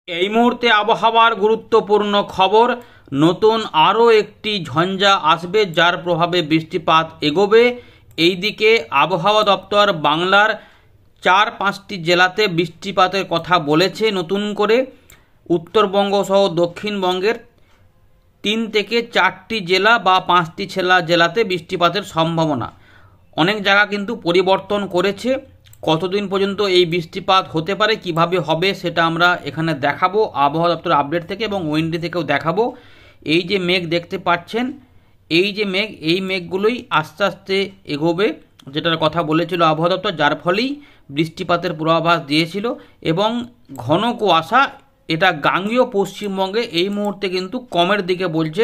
এই মুহূর্তে আবহাওয়ার গুরুত্বপূর্ণ খবর। নতুন আরও একটি ঝঞ্ঝা আসবে, যার প্রভাবে বৃষ্টিপাত এগোবে। এইদিকে আবহাওয়া দপ্তর বাংলার 4-5টি জেলাতে বৃষ্টিপাতের কথা বলেছে নতুন করে। উত্তরবঙ্গ সহ দক্ষিণবঙ্গের 3 থেকে 4টি জেলা বা 5টি জেলাতে বৃষ্টিপাতের সম্ভাবনা। অনেক জায়গা কিন্তু পরিবর্তন করেছে। কতদিন পর্যন্ত এই বৃষ্টিপাত হতে পারে, কিভাবে হবে, সেটা আমরা এখানে দেখাবো আবহাওয়া দপ্তর আপডেট থেকে এবং ওয়েন্ডি থেকেও দেখাবো। এই যে মেঘ দেখতে পাচ্ছেন, এই যে মেঘ, এই মেঘগুলোই আস্তে আস্তে এগোবে, যেটার কথা বলেছিল আবহাওয়া দপ্তর, যার ফলেই বৃষ্টিপাতের পূর্বাভাস দিয়েছিল। এবং ঘন কুয়াশা, এটা গাঙ্গেয় পশ্চিমবঙ্গে এই মুহূর্তে কিন্তু কমের দিকে বলছে।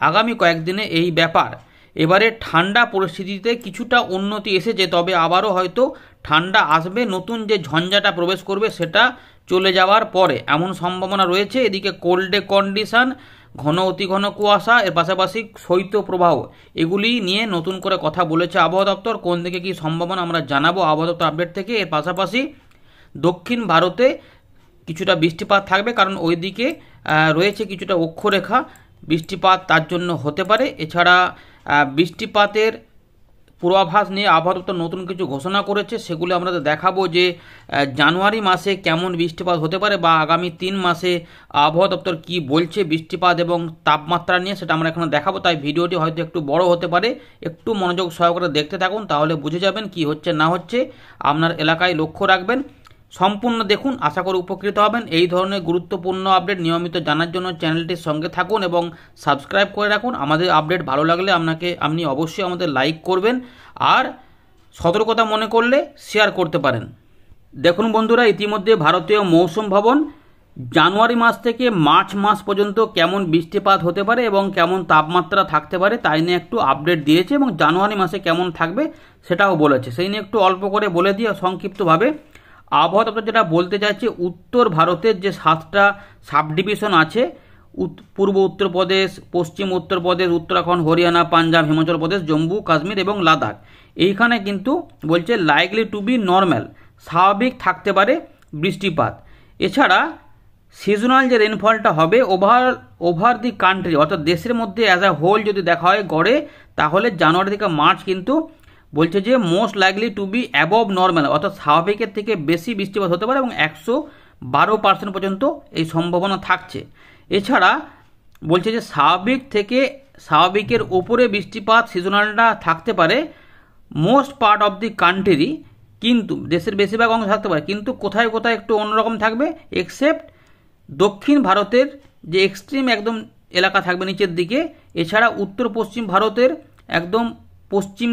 আগামী কয়েকদিনে এই ব্যাপার। এবারে ঠান্ডা পরিস্থিতিতে কিছুটা উন্নতি এসেছে, তবে আবারও হয়তো ঠান্ডা আসবে। নতুন যে ঝঞ্ঝাটা প্রবেশ করবে সেটা চলে যাওয়ার পরে এমন সম্ভাবনা রয়েছে। এদিকে কোল্ডে কন্ডিশন, ঘন অতি ঘন কুয়াশা, এর পাশাপাশি শৈত্যপ্রবাহ, এগুলি নিয়ে নতুন করে কথা বলেছে আবহাওয়া দপ্তর। কোন দিকে কী সম্ভাবনা আমরা জানাবো আবহাওয়া দপ্তর আপডেট থেকে। এর পাশাপাশি দক্ষিণ ভারতে কিছুটা বৃষ্টিপাত থাকবে, কারণ ওইদিকে রয়েছে কিছুটা অক্ষরেখা, বৃষ্টিপাত তার জন্য হতে পারে। এছাড়া বৃষ্টিপাতের পূর্বাভাস নিয়ে আবহাওয়া দপ্তর নতুন কিছু ঘোষণা করেছে, সেগুলো আমরা দেখাবো যে জানুয়ারি মাসে কেমন বৃষ্টিপাত হতে পারে বা আগামী 3 মাসে আবহাওয়া দপ্তর কী বলছে বৃষ্টিপাত এবং তাপমাত্রা নিয়ে, সেটা আমরা এখানে দেখাবো। তাই ভিডিওটি হয়তো একটু বড় হতে পারে, একটু মনোযোগ সহকারে দেখতে থাকুন, তাহলে বুঝে যাবেন কি হচ্ছে না হচ্ছে। আপনার এলাকায় লক্ষ্য রাখবেন, সম্পূর্ণ দেখুন, আশা করি উপকৃত হবেন। এই ধরনের গুরুত্বপূর্ণ আপডেট নিয়মিত জানার জন্য চ্যানেলটির সঙ্গে থাকুন এবং সাবস্ক্রাইব করে রাখুন। আমাদের আপডেট ভালো লাগলে আপনি অবশ্যই আমাদের লাইক করবেন আর সতর্কতা মনে করলে শেয়ার করতে পারেন। দেখুন বন্ধুরা, ইতিমধ্যে ভারতীয় মৌসুম ভবন জানুয়ারি মাস থেকে মার্চ মাস পর্যন্ত কেমন বৃষ্টিপাত হতে পারে এবং কেমন তাপমাত্রা থাকতে পারে তাই নিয়ে একটু আপডেট দিয়েছে, এবং জানুয়ারি মাসে কেমন থাকবে সেটাও বলেছে। সেই নিয়ে একটু অল্প করে বলে দিয়ে সংক্ষিপ্তভাবে আবহাওয়া দপ্তর যেটা বলতে চাইছে, উত্তর ভারতের যে 7টা সাব ডিভিশন আছে, পূর্ব উত্তরপ্রদেশ, পশ্চিম উত্তরপ্রদেশ, উত্তরাখণ্ড, হরিয়ানা, পাঞ্জাব, হিমাচল প্রদেশ, জম্মু কাশ্মীর এবং লাদাখ, এইখানে কিন্তু বলছে লাইকলি টু বি নর্মাল, স্বাভাবিক থাকতে পারে বৃষ্টিপাত। এছাড়া সিজনাল যে রেনফলটা হবে ওভার দি কান্ট্রি, অর্থাৎ দেশের মধ্যে অ্যাজ আ হোল যদি দেখা হয় গড়ে, তাহলে জানুয়ারি থেকে মার্চ কিন্তু বলছে যে most likely to be above normal, অর্থাৎ স্বাভাবিকের থেকে বেশি বৃষ্টিপাত হতে পারে এবং 112% পর্যন্ত এই সম্ভাবনা থাকছে। এছাড়া বলছে যে স্বাভাবিকের ওপরে বৃষ্টিপাত সিজনালটা থাকতে পারে most part of the country, কিন্তু দেশের বেশিরভাগ অংশ থাকতে পারে, কিন্তু কোথায় কোথায় একটু অন্যরকম থাকবে, এক্সেপ্ট দক্ষিণ ভারতের যে এক্সট্রিম একদম এলাকা থাকবে নিচের দিকে। এছাড়া উত্তর পশ্চিম ভারতের একদম পশ্চিম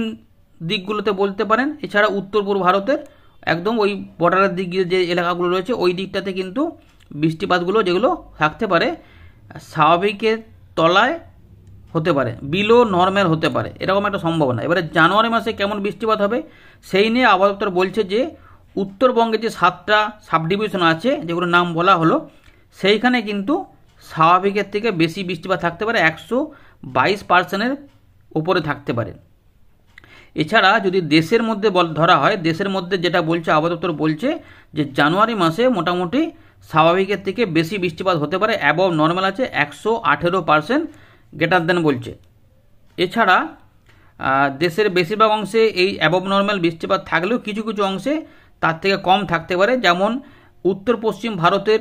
দিকগুলোতে বলতে পারেন। এছাড়া উত্তর পূর্ব ভারতের একদম ওই বর্ডারের দিক যে এলাকাগুলো রয়েছে ওই দিকটাতে কিন্তু বৃষ্টিপাতগুলো যেগুলো থাকতে পারে স্বাভাবিকের তলায় হতে পারে, বিলো নর্মাল হতে পারে, এরকম একটা সম্ভাবনা। এবারে জানুয়ারি মাসে কেমন বৃষ্টিপাত হবে সেই নিয়ে আবহাওয়া দপ্তর বলছে যে উত্তরবঙ্গে যে 7টা সাব ডিভিশন আছে যেগুলোর নাম বলা হলো, সেইখানে কিন্তু স্বাভাবিকের থেকে বেশি বৃষ্টিপাত থাকতে পারে, 122%-এর উপরে থাকতে পারে। এছাড়া যদি দেশের মধ্যে ধরা হয়, দেশের মধ্যে যেটা বলছে আবহাওয়া দপ্তর বলছে যে জানুয়ারি মাসে মোটামুটি স্বাভাবিকের থেকে বেশি বৃষ্টিপাত হতে পারে, অ্যাবভ নর্মাল আছে 118% গ্রেটার দেন বলছে। এছাড়া দেশের বেশিরভাগ অংশে এই অ্যাবভ নর্মাল বৃষ্টিপাত থাকলেও কিছু কিছু অংশে তার থেকে কম থাকতে পারে, যেমন উত্তর পশ্চিম ভারতের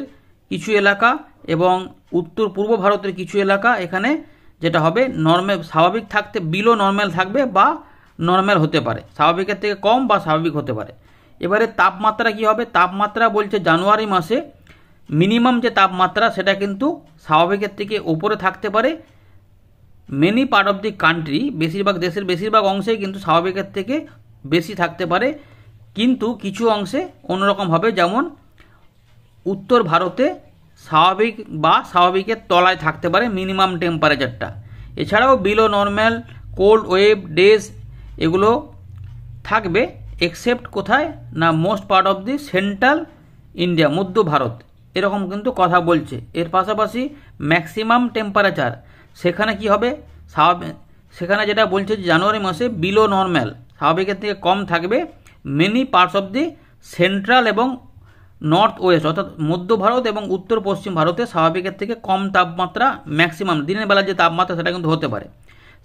কিছু এলাকা এবং উত্তর পূর্ব ভারতের কিছু এলাকা, এখানে যেটা হবে নর্মাল স্বাভাবিক থাকতে বিলো নর্মাল থাকবে বা নর্মাল হতে পারে, স্বাভাবিকের থেকে কম বা স্বাভাবিক হতে পারে। এবারে তাপমাত্রা কি হবে, তাপমাত্রা বলছে জানুয়ারি মাসে মিনিমাম যে তাপমাত্রা সেটা কিন্তু স্বাভাবিকের থেকে উপরে থাকতে পারে many part of the country, দেশের বেশিরভাগ অংশেই কিন্তু স্বাভাবিকের থেকে বেশি থাকতে পারে, কিন্তু কিছু অংশে অন্যরকম হবে, যেমন উত্তর ভারতে স্বাভাবিক বা স্বাভাবিকের তলায় থাকতে পারে মিনিমাম টেম্পারেচারটা। এছাড়াও below normal, cold wave days এগুলো থাকবে, এক্সেপ্ট কোথায় না most part of the central India, মধ্য ভারত, এরকম কিন্তু কথা বলছে। এর পাশাপাশি ম্যাক্সিমাম টেম্পারেচার সেখানে কি হবে, সেখানে যেটা বলছে জানুয়ারি মাসে বিলো নর্মাল, স্বাভাবিকের থেকে কম থাকবে many parts of the central এবং নর্থ ওয়েস্ট অর্থাৎ মধ্য ভারত এবং উত্তর পশ্চিম ভারতে স্বাভাবিকের থেকে কম তাপমাত্রা ম্যাক্সিমাম দিনের বেলা যে তাপমাত্রা সেটা কিন্তু হতে পারে।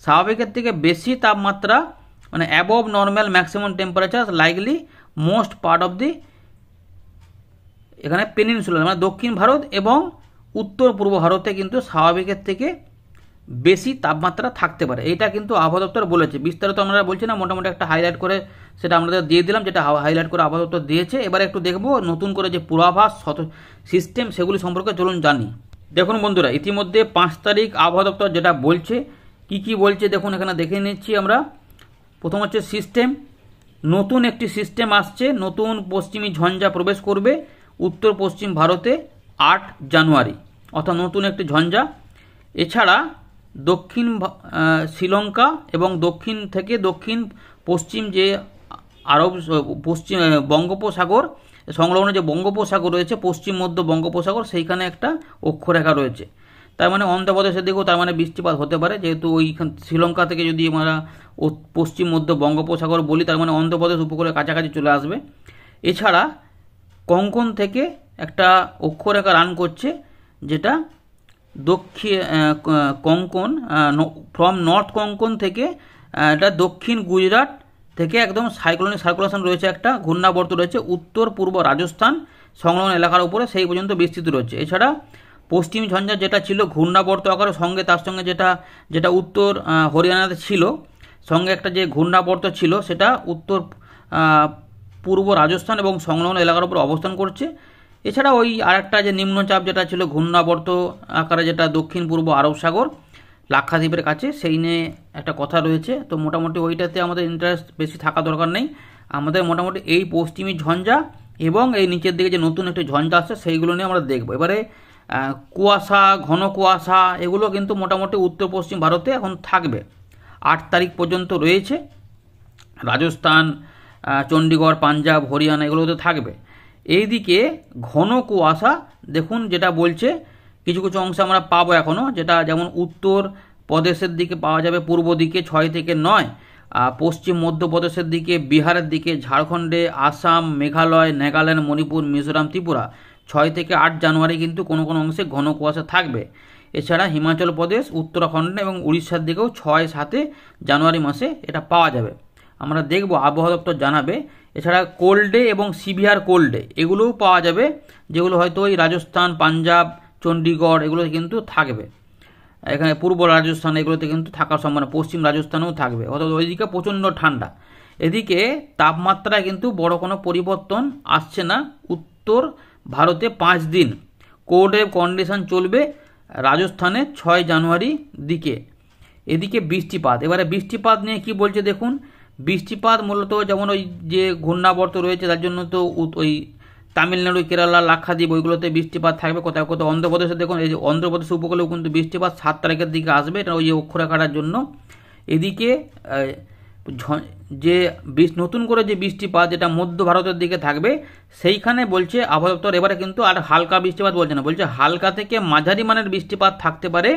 স্বাভাবিকের থেকে বেশি তাপমাত্রা মানে above normal maximum temperature likely most part of the এখানে পেনিনসুলার মানে দক্ষিণ ভারত এবং উত্তর পূর্ব ভারতে কিন্তু স্বাভাবিকের থেকে বেশি তাপমাত্রা থাকতে পারে। এইটা কিন্তু আবহাওয়া দপ্তর বলেছে। বিস্তারিত আমরা বলছি না, মোটামুটি একটা হাইলাইট করে সেটা আমাদের দিয়ে দিলাম, যেটা হাইলাইট করে আবহাওয়া দপ্তর দিয়েছে। এবারে একটু দেখবো নতুন করে যে পূর্বাভাস সিস্টেম সেগুলি সম্পর্কে চলুন জানি। দেখুন বন্ধুরা, ইতিমধ্যে 5 তারিখ আবহাওয়া দপ্তর যেটা বলছে, কি বলছে দেখুন, এখানে দেখে নিচ্ছি আমরা। প্রথম হচ্ছে সিস্টেম, নতুন একটি সিস্টেম আসছে, নতুন পশ্চিমী ঝঞ্ঝা প্রবেশ করবে উত্তর পশ্চিম ভারতে 8 জানুয়ারি, অর্থাৎ নতুন একটি ঝঞ্ঝা। এছাড়া দক্ষিণ শ্রীলঙ্কা এবং দক্ষিণ থেকে দক্ষিণ পশ্চিম যে আরব পশ্চিম বঙ্গোপসাগর সংলগ্ন যে বঙ্গোপসাগর রয়েছে, পশ্চিম মধ্য বঙ্গোপসাগর, সেইখানে একটা অক্ষরেখা রয়েছে। তার মানে অন্ধ্রপ্রদেশের দিকেও তার মানে বৃষ্টিপাত হতে পারে, যেহেতু ওইখান শ্রীলঙ্কা থেকে যদি আমরা পশ্চিম মধ্য বঙ্গোপসাগর বলি, তার মানে অন্ধ্রপ্রদেশ উপকূলের কাছাকাছি চলে আসবে। এছাড়া কঙ্কন থেকে একটা অক্ষরেখা রান করছে, যেটা দক্ষিণ কঙ্কন ফ্রম নর্থ কঙ্কন থেকে এটা দক্ষিণ গুজরাট থেকে একদম সাইক্লোনিক সার্কুলেশন রয়েছে, একটা ঘূর্ণাবর্ত রয়েছে উত্তর পূর্ব রাজস্থান সংলগ্ন এলাকার উপরে, সেই পর্যন্ত বিস্তৃত রয়েছে। এছাড়া পশ্চিম ঝঞ্ঝা যেটা ছিল ঘূর্ণাবর্ত আকারের সঙ্গে, তার সঙ্গে যেটা উত্তর হরিয়ানাতে ছিল, সঙ্গে একটা যে ঘূর্ণাবর্ত ছিল সেটা উত্তর পূর্ব রাজস্থান এবং সংলগ্ন এলাকার উপর অবস্থান করছে। এছাড়া ওই আরেকটা যে নিম্নচাপ যেটা ছিল ঘূর্ণাবর্ত আকারে, যেটা দক্ষিণ পূর্ব আরব সাগর লাক্ষাদ্বীপের কাছে, সেই নিয়ে একটা কথা রয়েছে। তো মোটামুটি ওইটাতে আমাদের ইন্টারেস্ট বেশি থাকা দরকার নেই। আমাদের মোটামুটি এই পশ্চিমী ঝঞ্ঝা এবং এই নিচের দিকে যে নতুন একটি ঝঞ্ঝা আসছে সেইগুলো নিয়ে আমরা দেখব। এবারে কুয়াশা, ঘন কুয়াশা এগুলো কিন্তু মোটামুটি উত্তর পশ্চিম ভারতে এখন থাকবে, 8 তারিখ পর্যন্ত রয়েছে। রাজস্থান, চণ্ডীগড়, পাঞ্জাব, হরিয়ানা এগুলোতে থাকবে। এইদিকে ঘন কুয়াশা দেখুন যেটা বলছে, কিছু কিছু অংশে আমরা পাবো এখনও, যেটা যেমন উত্তর প্রদেশের দিকে পাওয়া যাবে, পূর্ব দিকে 6 থেকে 9, পশ্চিম মধ্যপ্রদেশের দিকে, বিহারের দিকে, ঝাড়খণ্ডে, আসাম, মেঘালয়, নাগাল্যান্ড, মণিপুর, মিজোরাম, ত্রিপুরা 6 থেকে 8 জানুয়ারি কিন্তু কোনো কোনো অংশে ঘন কুয়াশা থাকবে। এছাড়া হিমাচল প্রদেশ, উত্তরাখণ্ড এবং উড়িষ্যার দিকেও 6-7 জানুয়ারি মাসে এটা পাওয়া যাবে। আমরা দেখব, আবহাওয়া দপ্তর জানাবে। এছাড়া কোল্ড ডে এবং সিভিয়ার কোল্ড ডে এগুলোও পাওয়া যাবে, যেগুলো হয়তো ওই রাজস্থান, পাঞ্জাব, চণ্ডীগড় এগুলোতে কিন্তু থাকবে। এখানে পূর্ব রাজস্থান এগুলোতে কিন্তু থাকার সম্ভাবনা, পশ্চিম রাজস্থানেও থাকবে, অর্থাৎ ওইদিকে প্রচণ্ড ঠান্ডা। এদিকে তাপমাত্রায় কিন্তু বড় কোনো পরিবর্তন আসছে না। উত্তর ভারতে 5 দিন কোল্ড ওয়েভ কন্ডিশন চলবে রাজস্থানে 6 জানুয়ারি দিকে। এদিকে বৃষ্টিপাত, এবারে বৃষ্টিপাত নিয়ে কি বলছে দেখুন। বৃষ্টিপাত মূলত যেমন ওই যে ঘূর্ণাবর্ত রয়েছে তার জন্য তো ওই তামিলনাড়ু, কেরালা, লাক্ষাদ্বীপ ওইগুলোতে বৃষ্টিপাত থাকবে। কোথাও কোথাও অন্ধ্রপ্রদেশে দেখুন, এই যে অন্ধ্রপ্রদেশ উপকূলেও কিন্তু বৃষ্টিপাত 7 তারিখের দিকে আসবে, এটা ওই যে অক্ষরেখাটার জন্য। এদিকে যে নতুন করে যে বৃষ্টিপাত যেটা মধ্য ভারতের দিকে থাকবে, সেইখানে বলছে আবহাওয়া দপ্তর এবারে কিন্তু আর হালকা বৃষ্টিপাত বলছে না, বলছে হালকা থেকে মাঝারি মানের বৃষ্টিপাত থাকতে পারে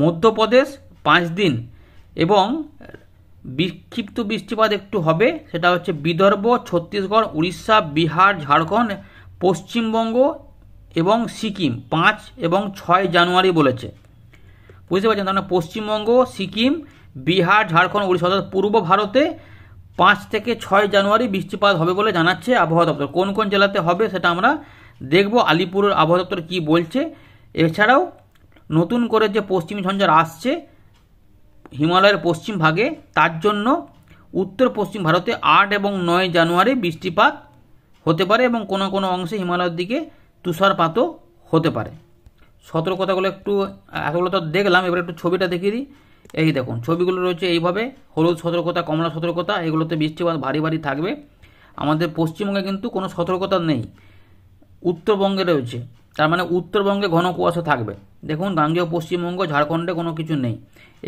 মধ্যপ্রদেশ 5 দিন, এবং বিক্ষিপ্ত বৃষ্টিপাত একটু হবে, সেটা হচ্ছে বিদর্ভ, ছত্তিশগড়, উড়িষ্যা, বিহার, ঝাড়খণ্ড, পশ্চিমবঙ্গ এবং সিকিম 5 এবং 6 জানুয়ারি বলেছে। বুঝতে পারছেন, তার মানে পশ্চিমবঙ্গ, সিকিম, বিহার, ঝাড়খণ্ড, উড়িষ্যা অর্থাৎ পূর্ব ভারতে 5 থেকে 6 জানুয়ারি বৃষ্টিপাত হবে বলে জানাচ্ছে আবহাওয়া দপ্তর। কোন কোন জেলাতে হবে সেটা আমরা দেখব, আলিপুরের আবহাওয়া দপ্তর কী বলছে। এছাড়াও নতুন করে যে পশ্চিমী ঝঞ্ঝা আসছে হিমালয়ের পশ্চিম ভাগে, তার জন্য উত্তর পশ্চিম ভারতে 8 এবং 9 জানুয়ারি বৃষ্টিপাত হতে পারে, এবং কোনো কোনো অংশে হিমালয়ের দিকে তুষারপাতও হতে পারে। সতর্কতাগুলো একটু এগুলো তো দেখলাম, এবার একটু ছবিটা দেখিয়ে দিই। এই দেখুন ছবিগুলো রয়েছে এইভাবে, হলুদ সতর্কতা, কমলা সতর্কতা, এগুলোতে বৃষ্টিপাত ভারী ভারী থাকবে। আমাদের পশ্চিমবঙ্গে কিন্তু কোনো সতর্কতা নেই, উত্তরবঙ্গে রয়েছে, তার মানে উত্তরবঙ্গে ঘন কুয়াশা থাকবে। দেখুন গাঙ্গেয় পশ্চিমবঙ্গ, ঝাড়খণ্ডে কোনো কিছু নেই,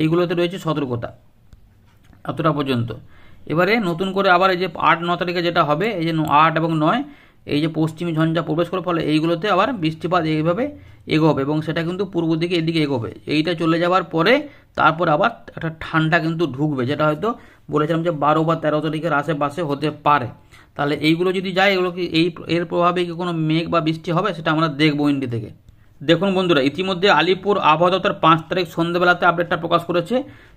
এইগুলোতে রয়েছে সতর্কতা এতটা পর্যন্ত। এবারে নতুন করে আবার এই যে 8-9 তারিখে যেটা হবে, এই যে 8 এবং 9 এই যে পশ্চিমী ঝঞ্ঝা প্রবেশ করার ফলে এইগুলোতে আবার বৃষ্টিপাত এইভাবে এগোবে, এবং সেটা কিন্তু পূর্ব দিকে এদিকে এগোবে। এইটা চলে যাওয়ার পরে তারপর আবার একটা ঠান্ডা কিন্তু ঢুকবে, যেটা হয়তো বলেছিলাম যে 12 বা 13 তারিখের আশেপাশে হতে পারে। তাহলে এইগুলো যদি যায় এগুলো কি এর প্রভাবে কি কোনো মেঘ বা বৃষ্টি হবে, সেটা আমরা দেখবো উইন্ডি থেকে। দেখুন বন্ধুরা, ইতিমধ্যে আলিপুর আবহাওয়া দপ্তর 5 তারিখ সন্ধ্যেবেলাতে আপডেটটা প্রকাশ করেছে।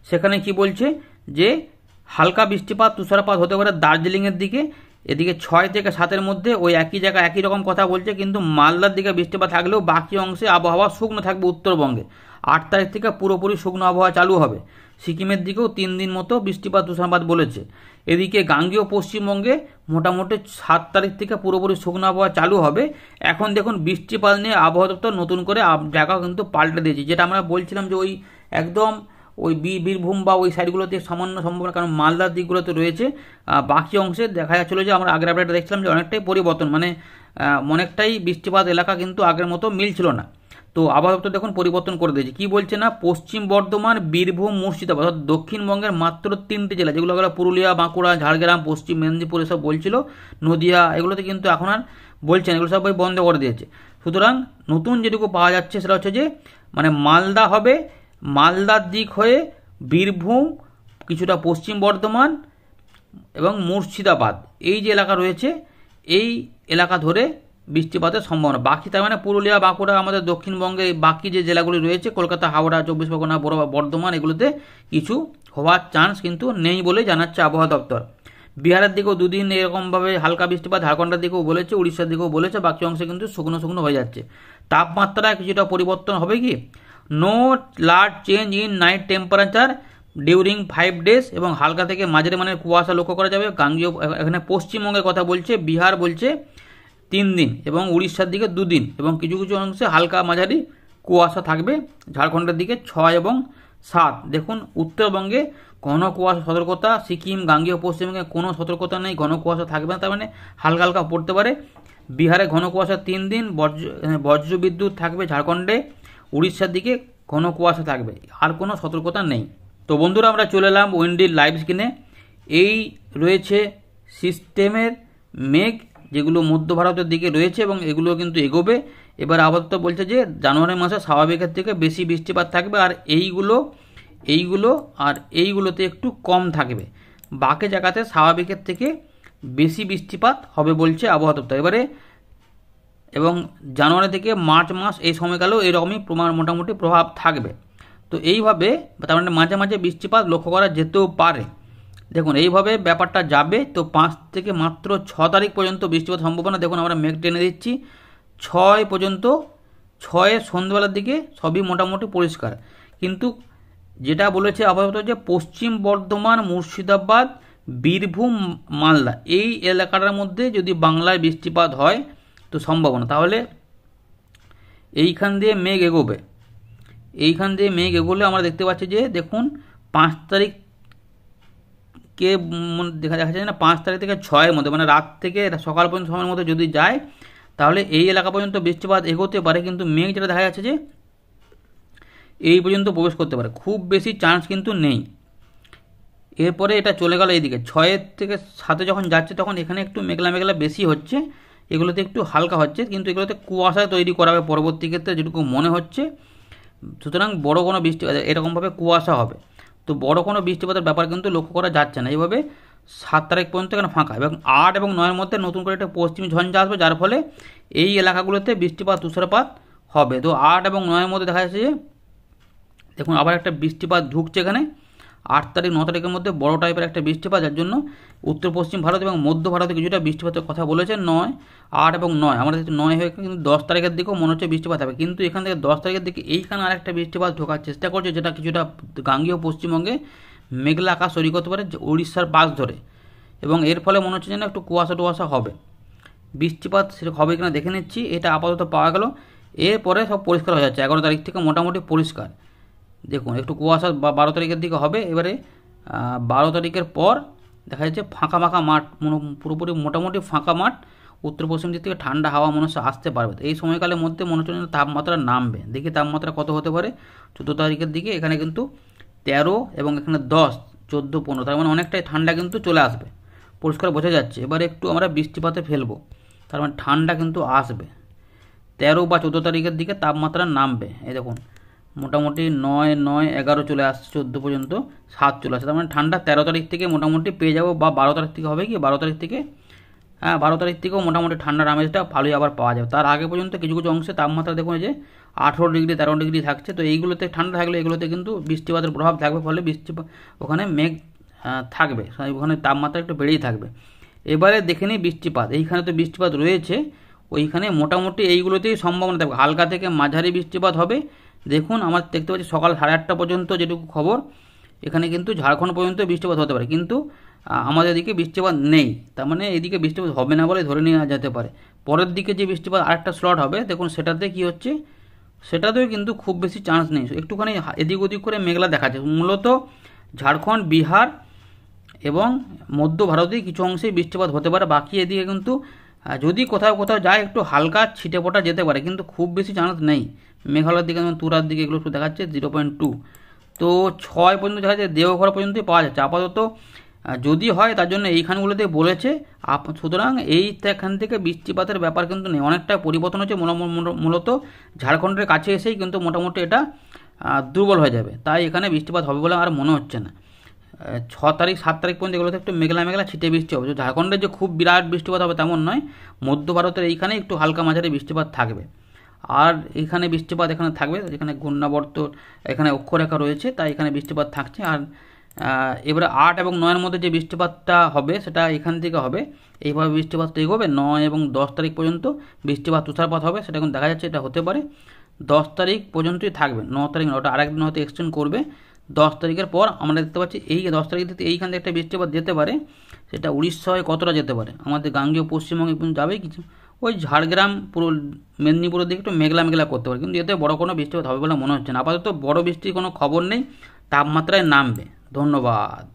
সেখানে কি বলছে যে হালকা বৃষ্টিপাত তুষারপাত হতে পারে দার্জিলিংয়ের দিকে, এদিকে 6 থেকে 7-এর মধ্যে ওই একই জায়গায় একই রকম কথা বলছে, কিন্তু মালদার দিকে বৃষ্টিপাত থাকলেও বাকি অংশে আবহাওয়া শুকনো থাকবে উত্তরবঙ্গে। 8 তারিখ থেকে পুরোপুরি শুকনো আবহাওয়া চালু হবে। সিকিমের দিকেও 3 দিন মতো বৃষ্টিপাত তুষারপাত বলেছে। এদিকে গাঙ্গেয় পশ্চিমবঙ্গে মোটামুটি 7 তারিখ থেকে পুরোপুরি শুকনো আবহাওয়া চালু হবে। এখন দেখুন বৃষ্টিপাত নিয়ে আবহাওয়া দপ্তর নতুন করে জায়গা কিন্তু পাল্টে দিয়েছে, যেটা আমরা বলছিলাম যে ওই একদম ওই বীরভূম বা ওই সাইডগুলোতে সামান্য সম্ভাবনা, কারণ মালদার দিকগুলোতে রয়েছে। বাকি অংশে দেখা যাচ্ছিলো যে আমরা আগের আপডেটে দেখছিলাম যে অনেকটাই পরিবর্তন, মানে অনেকটাই বৃষ্টিপাত এলাকা কিন্তু আগের মতো মিলছিল না। তো আবহাওয়া দপ্তর দেখুন পরিবর্তন করে দিয়েছে। কি বলছে না, পশ্চিম বর্ধমান, বীরভূম, মুর্শিদাবাদ অর্থাৎ দক্ষিণবঙ্গের মাত্র 3টি জেলা, যেগুলো হলো পুরুলিয়া, বাঁকুড়া, ঝাড়গ্রাম, পশ্চিম মেদিনীপুর এসব বলছিল, নদিয়া, এগুলোতে কিন্তু এখন আর বলছেন, এগুলো সবাই বন্ধ করে দিয়েছে। সুতরাং নতুন যেটুকু পাওয়া যাচ্ছে সেটা হচ্ছে যে মানে মালদা হবে, মালদার দিক হয়ে বীরভূম, কিছুটা পশ্চিম বর্ধমান এবং মুর্শিদাবাদ, এই যে এলাকা রয়েছে এই এলাকা ধরে বৃষ্টিপাতের সম্ভাবনা। বাকি তার মানে পুরুলিয়া, বাঁকুড়া, আমাদের দক্ষিণবঙ্গে বাকি যে জেলাগুলি রয়েছে কলকাতা, হাওড়া, 24 পরগনা, বর্ধমান, এগুলোতে কিছু হওয়ার চান্স কিন্তু নেই বলে জানাচ্ছে আবহাওয়া দপ্তর। বিহারের দিকেও 2 দিন এরকমভাবে হালকা বৃষ্টিপাত, ঝাড়খণ্ডের দিকেও বলেছে, উড়িষ্যার দিকেও বলেছে, বাকি অংশে কিন্তু শুকনো শুকনো হয়ে যাচ্ছে। তাপমাত্রায় কিছুটা পরিবর্তন হবে কি, no large change in night temperature during 5 days, এবং হালকা থেকে মাঝারি মানের কুয়াশা লক্ষ্য করা যাবে। গাঙ্গেয় এখানে পশ্চিমবঙ্গের কথা বলছে, বিহার বলছে 3 দিন এবং উড়িষ্যার দিকে 2 দিন, এবং কিছু কিছু অংশে হালকা মাঝারি কুয়াশা থাকবে। ঝাড়খণ্ডের দিকে 6 এবং 7। দেখুন উত্তরবঙ্গে ঘন কুয়াশা সতর্কতা, সিকিম, গাঙ্গেয় পশ্চিমবঙ্গে কোনো সতর্কতা নেই, ঘন কুয়াশা থাকবে না, তার মানে হালকা হালকা পড়তে পারে। বিহারে ঘন কুয়াশা 3 দিন, বজ্র বিদ্যুৎ থাকবে ঝাড়খণ্ডে, উড়িষ্যার দিকে ঘন কুয়াশা থাকবে, আর কোনো সতর্কতা নেই। তো বন্ধুরা, আমরা চলে এলাম উইন্ডির লাইভ স্ক্রিনে। এই রয়েছে সিস্টেমের মেঘ, যেগুলো মধ্য ভারতের দিকে রয়েছে এবং এগুলো কিন্তু এগোবে। এবার আপাতত বলছে যে জানুয়ারি মাসে স্বাভাবিকের থেকে বেশি বৃষ্টিপাত থাকবে, আর এইগুলোতে একটু কম থাকবে। বাকি জায়গাতে স্বাভাবিকের থেকে বেশি বৃষ্টিপাত হবে বলছে আবহাওয়া দপ্তর। এবারে এবং জানুয়ারি থেকে মার্চ মাস এই সময়কালেও এরকমই মোটামুটি প্রভাব থাকবে। তো এইভাবে তার মানে মাঝে মাঝে বৃষ্টিপাত লক্ষ্য করা যেতেও পারে। দেখুন এইভাবে ব্যাপারটা যাবে। তো 5 থেকে মাত্র 6 তারিখ পর্যন্ত বৃষ্টিপাত সম্ভাবনা। দেখুন আমরা মেঘ টেনে দিচ্ছি 6 পর্যন্ত, 6 সন্ধ্যাবেলার দিকে সবই মোটামুটি পরিষ্কার। কিন্তু যেটা বলেছে আপাতত যে পশ্চিম বর্ধমান, মুর্শিদাবাদ, বীরভূম, মালদা এই এলাকাটার মধ্যে যদি বাংলায় বৃষ্টিপাত হয় তো সম্ভাবনা, তাহলে এইখান দিয়ে মেঘ এগোবে। এইখান দিয়ে মেঘ এগোলে আমরা দেখতে পাচ্ছি যে দেখুন 5 তারিখকে দেখা যাচ্ছে না, 5 তারিখ থেকে 6-এর মধ্যে মানে রাত থেকে সকাল পর্যন্ত সময়ের মধ্যে যদি যায় তাহলে এই এলাকা পর্যন্ত বৃষ্টিপাত এগোতে পারে, কিন্তু মেঘ যেটা দেখা যাচ্ছে যে এই পর্যন্ত প্রবেশ করতে পারে, খুব বেশি চান্স কিন্তু নেই। এরপরে এটা চলে গেল এইদিকে 6 থেকে 7 যখন যাচ্ছে তখন এখানে একটু মেঘলা মেঘলা বেশি হচ্ছে, এগুলোতে একটু হালকা হচ্ছে, কিন্তু এগুলোতে কুয়াশা তৈরি করা হবে পরবর্তী ক্ষেত্রে যেটুকু মনে হচ্ছে। সুতরাং বড় কোনো বৃষ্টিপাত এরকমভাবে কুয়াশা হবে, তো বড় কোনো বৃষ্টিপাতের ব্যাপার কিন্তু লক্ষ্য করা যাচ্ছে না। এইভাবে 7 তারিখ পর্যন্ত এখানে ফাঁকা, এবং 8 এবং 9-এর মধ্যে নতুন করে একটা পশ্চিমী ঝঞ্ঝা আসবে, যার ফলে এই এলাকাগুলোতে বৃষ্টিপাত তুষারপাত হবে। তো 8 এবং 9-এর মধ্যে দেখা যাচ্ছে যে দেখুন আবার একটা বৃষ্টিপাত ঢুকছে এখানে 8 তারিখ 9 তারিখের মধ্যে বড় টাইপের একটা বৃষ্টিপাত, যার জন্য উত্তর পশ্চিম ভারত এবং মধ্য ভারতে কিছুটা বৃষ্টিপাতের কথা বলেছে। 9, 8 এবং 9 আমাদের 9 হয়ে কিন্তু 10 তারিখের দিকেও মনে হচ্ছে বৃষ্টিপাত হবে, কিন্তু এখান থেকে 10 তারিখের দিকে এইখানে আরেকটা বৃষ্টিপাত ঢোকার চেষ্টা করছে, যেটা কিছুটা গাঙ্গেয় পশ্চিমবঙ্গে মেঘলা আকাশ তৈরি করতে পারে উড়িষ্যার পাশ ধরে, এবং এর ফলে মনে হচ্ছে যেন একটু কুয়াশা টুয়াশা হবে। বৃষ্টিপাত সেরকম হবে কিনা দেখে নিচ্ছি। এটা আপাতত পাওয়া গেল, এরপরে সব পরিষ্কার হয়ে যাচ্ছে। 11 তারিখ থেকে মোটামুটি পরিষ্কার। দেখুন একটু কুয়াশা 12 তারিখের দিকে হবে। এবারে 12 তারিখের পর দেখা যাচ্ছে ফাঁকা ফাঁকা মাঠ, পুরোপুরি মোটামুটি ফাঁকা মাঠ, উত্তর পশ্চিম দিক থেকে ঠান্ডা হাওয়া মনে হচ্ছে আসতে পারবে। এই সময়কালের মধ্যে মনে হচ্ছে তাপমাত্রা নামবে। দেখি তাপমাত্রা কত হতে পারে 14 তারিখের দিকে। এখানে কিন্তু 13 এবং এখানে 10, 14, 15, তার মানে অনেকটাই ঠান্ডা কিন্তু চলে আসবে, পরিষ্কার বোঝা যাচ্ছে। এবারে একটু আমরা বৃষ্টিপাতে ফেলবো, তার মানে ঠান্ডা কিন্তু আসবে। 13 বা 14 তারিখের দিকে তাপমাত্রা নামবে। এই দেখুন মোটামুটি 9, 9, 11 চলে আসছে, 14 পর্যন্ত 7 চলে আসছে, তার মানে ঠান্ডা 13 তারিখ থেকে মোটামুটি পেয়ে যাবো, বা 12 তারিখ থেকে হবে কি 12 তারিখ থেকে হ্যাঁ 12 তারিখ থেকেও মোটামুটি ঠান্ডার আমেজটা ভালোই আবার পাওয়া যাবে। তার আগে পর্যন্ত কিছু কিছু অংশে তাপমাত্রা দেখুন যে 18 ডিগ্রি 13 ডিগ্রি থাকছে। তো এইগুলোতে ঠান্ডা থাকলে এগুলোতে কিন্তু বৃষ্টিপাতের প্রভাব থাকবে, ফলে ওখানে মেঘ থাকবে, ওখানে তাপমাত্রা একটু বেড়েই থাকবে। এবারে দেখে নিই বৃষ্টিপাত। এইখানে তো বৃষ্টিপাত রয়েছে, ওইখানে মোটামুটি এইগুলোতেই সম্ভাবনা থাকবে, হালকা থেকে মাঝারি বৃষ্টিপাত হবে। দেখুন আমার দেখতে পাচ্ছি সকাল 8:30 পর্যন্ত যেটুকু খবর, এখানে কিন্তু ঝাড়খণ্ড পর্যন্ত বৃষ্টিপাত হতে পারে, কিন্তু আমাদের এদিকে বৃষ্টিপাত নেই। তার মানে এদিকে বৃষ্টিপাত হবে না বলে ধরে নেওয়া যেতে পারে। পরের দিকে যে বৃষ্টিপাত আরেকটা স্লট হবে, দেখুন সেটাতে কি হচ্ছে, সেটাতেও কিন্তু খুব বেশি চান্স নেই, একটুখানি এদিক ওদিক করে মেঘলা দেখাচ্ছে। মূলত ঝাড়খণ্ড, বিহার এবং মধ্য ভারতেই কিছু অংশে বৃষ্টিপাত হতে পারে, বাকি এদিকে কিন্তু যদি কোথাও কোথাও যায় একটু হালকা ছিটে ফোটা যেতে পারে, কিন্তু খুব বেশি চান্স নেই। মেঘালয়ের দিকে যেমন তুরার দিকে এগুলো একটু দেখাচ্ছে 0.2। তো 6 পর্যন্ত দেখা যাচ্ছে, দেওঘর পর্যন্তই পাওয়া যাচ্ছে আপাতত। যদি হয় তার জন্য এইখানগুলোতে বলেছে, সুতরাং এইখান থেকে বৃষ্টিপাতের ব্যাপার কিন্তু নেই, অনেকটা পরিবর্তন হচ্ছে। মূলত ঝাড়খণ্ডের কাছে এসেই কিন্তু মোটামুটি এটা দুর্বল হয়ে যাবে, তাই এখানে বৃষ্টিপাত হবে বলে আর মনে হচ্ছে না। 6 তারিখ 7 তারিখ পর্যন্ত এগুলোতে একটু মেঘলা মেঘলা ছিটে বৃষ্টি হবে। ঝাড়খণ্ডের যে খুব বিরাট বৃষ্টিপাত হবে তেমন নয়, মধ্য ভারতের এইখানে একটু হালকা মাঝারি বৃষ্টিপাত থাকবে। আর এখানে বৃষ্টিপাত এখানে থাকবে, এখানে ঘূর্ণাবর্ত এখানে অক্ষরেখা রয়েছে, তাই এখানে বৃষ্টিপাত থাকছে। আর এবারে 8 এবং 9-এর মধ্যে যে বৃষ্টিপাতটা হবে সেটা এখান থেকে হবে, এইভাবে বৃষ্টিপাতটা এগোবে। 9 এবং 10 তারিখ পর্যন্ত বৃষ্টিপাত তুষারপাত হবে, সেটা এখন দেখা যাচ্ছে এটা হতে পারে 10 তারিখ পর্যন্তই থাকবে। 9 তারিখ ওটা আরেকদিন হয়তো এক্সটেন্ড করবে। 10 তারিখের পর আমরা দেখতে পাচ্ছি এই 10 তারিখ থেকে এইখান থেকে একটা বৃষ্টিপাত যেতে পারে, সেটা উড়িষ্যায় কতটা যেতে পারে, আমাদের গাঙ্গেয় পশ্চিমবঙ্গে যাবে কিছু, ওই ঝাড়গ্রাম পুরো মেদিনীপুরের দিকে একটু মেঘলা মেঘলা করতে পারে, কিন্তু এতে বড় কোনো বৃষ্টিপাত হবে বলে মনে হচ্ছে না। আপাতত বড় বৃষ্টির কোনো খবর নেই, তাপমাত্রায় নামবে। ধন্যবাদ।